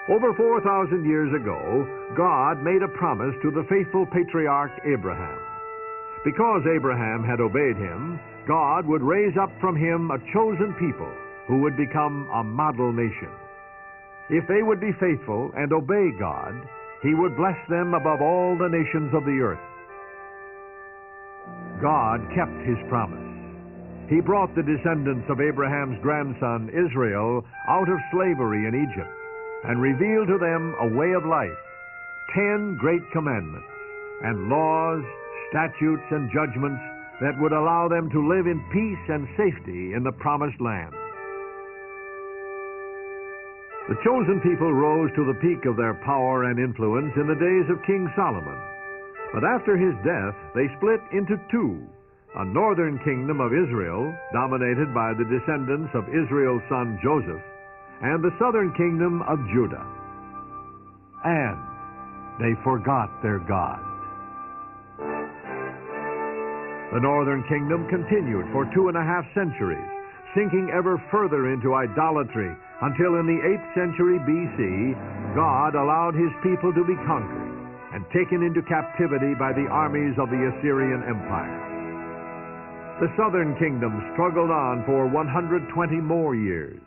Over 4,000 years ago, God made a promise to the faithful patriarch Abraham. Because Abraham had obeyed him, God would raise up from him a chosen people who would become a model nation. If they would be faithful and obey God, he would bless them above all the nations of the earth. God kept his promise. He brought the descendants of Abraham's grandson Israel out of slavery in Egypt and revealed to them a way of life, 10 great commandments, and laws, statutes, and judgments that would allow them to live in peace and safety in the promised land. The chosen people rose to the peak of their power and influence in the days of King Solomon. But after his death, they split into two: a northern kingdom of Israel, dominated by the descendants of Israel's son Joseph, and the southern kingdom of Judah. And they forgot their God. The northern kingdom continued for 2.5 centuries, sinking ever further into idolatry until in the 8th century B.C., God allowed his people to be conquered and taken into captivity by the armies of the Assyrian Empire. The southern kingdom struggled on for 120 more years,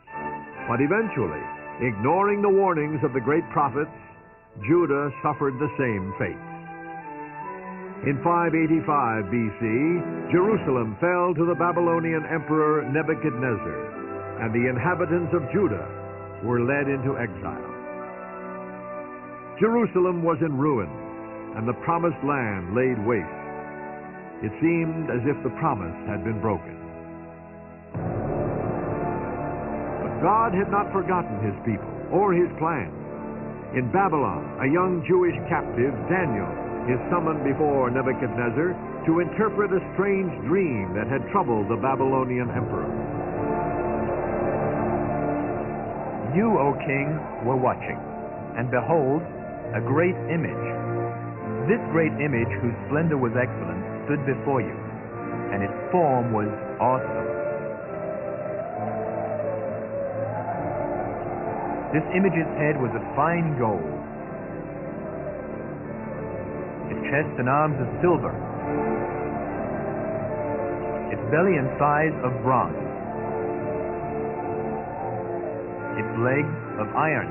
but eventually, ignoring the warnings of the great prophets, Judah suffered the same fate. In 585 B.C., Jerusalem fell to the Babylonian emperor Nebuchadnezzar, and the inhabitants of Judah were led into exile. Jerusalem was in ruins, and the promised land laid waste. It seemed as if the promise had been broken. But God had not forgotten his people or his plans. In Babylon, a young Jewish captive, Daniel, is summoned before Nebuchadnezzar to interpret a strange dream that had troubled the Babylonian emperor. You, O king, were watching, and behold, a great image. This great image, whose splendor was excellent, stood before you, and its form was awesome. This image's head was of fine gold, its chest and arms of silver, its belly and thighs of bronze, its legs of iron,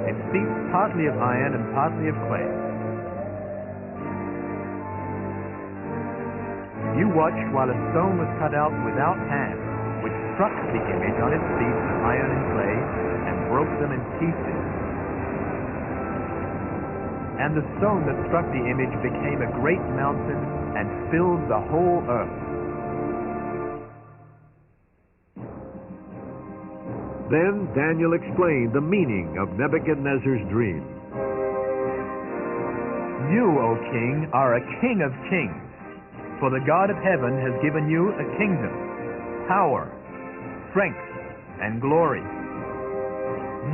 its feet partly of iron and partly of clay. You watched while a stone was cut out without hands, which struck the image on its feet of iron and clay and broke them in pieces. And the stone that struck the image became a great mountain and filled the whole earth. Then Daniel explained the meaning of Nebuchadnezzar's dream. You, O king, are a king of kings, for the God of heaven has given you a kingdom, power, strength, and glory.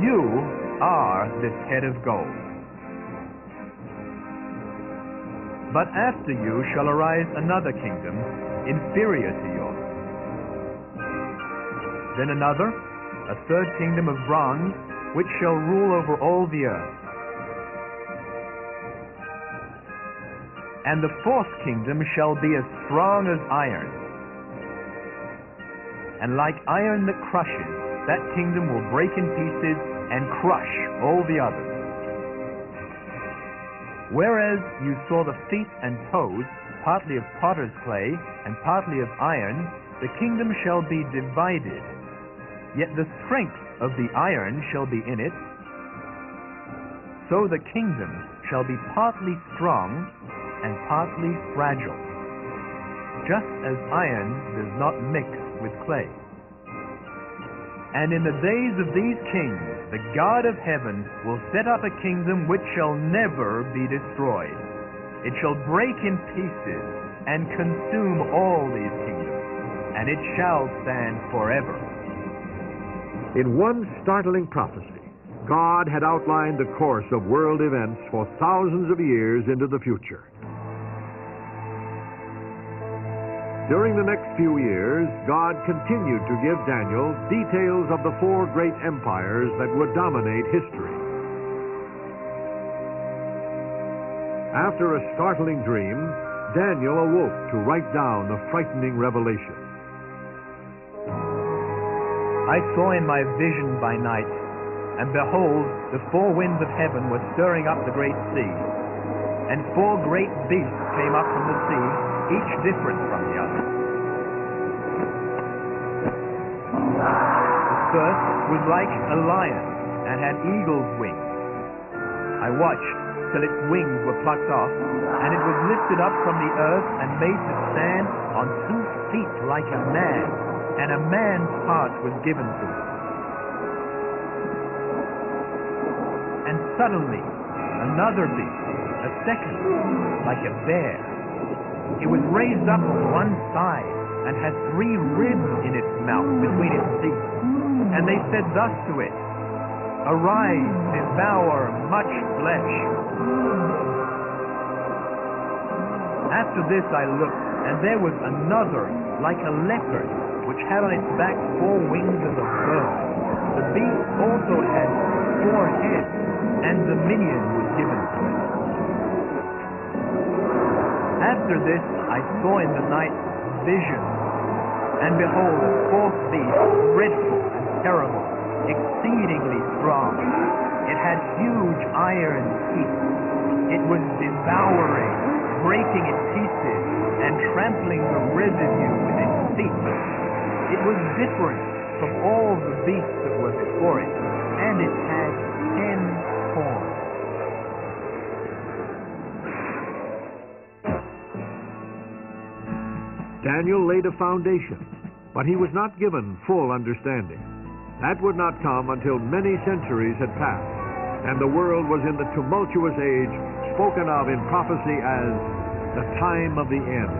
You are this head of gold. But after you shall arise another kingdom, inferior to yours. Then another, a third kingdom of bronze, which shall rule over all the earth. And the fourth kingdom shall be as strong as iron. And like iron that crushes, that kingdom will break in pieces and crush all the others. Whereas you saw the feet and toes, partly of potter's clay and partly of iron, the kingdom shall be divided. Yet the strength of the iron shall be in it. So the kingdom shall be partly strong and partly fragile, just as iron does not mix with clay. And in the days of these kings, the God of heaven will set up a kingdom which shall never be destroyed. It shall break in pieces and consume all these kingdoms, and it shall stand forever. In one startling prophecy, God had outlined the course of world events for thousands of years into the future. During the next few years, God continued to give Daniel details of the 4 great empires that would dominate history. After a startling dream, Daniel awoke to write down the frightening revelation. I saw in my vision by night, and behold, the 4 winds of heaven were stirring up the great sea, and 4 great beasts came up from the sea, each different from the other. The first was like a lion, and had eagle's wings. I watched till its wings were plucked off, and it was lifted up from the earth and made to stand on 2 feet like a man, and a man's heart was given to it. And suddenly another beast, a second, like a bear. It was raised up on one side, and had 3 ribs in its mouth between its teeth. And they said thus to it, Arise, devour much flesh. After this I looked, and there was another, like a leopard, which had on its back 4 wings as a bird. The beast also had 4 heads, and dominion was given to it. After this I saw in the night visions, and behold, a 4th beast, dreadful and terrible, exceedingly strong. It had huge iron teeth. It was devouring, breaking in pieces, and trampling the residue with its teeth. It was different from all the beasts that were before it, and it had 10 horns. Daniel laid a foundation, but he was not given full understanding. That would not come until many centuries had passed, and the world was in the tumultuous age spoken of in prophecy as the time of the end.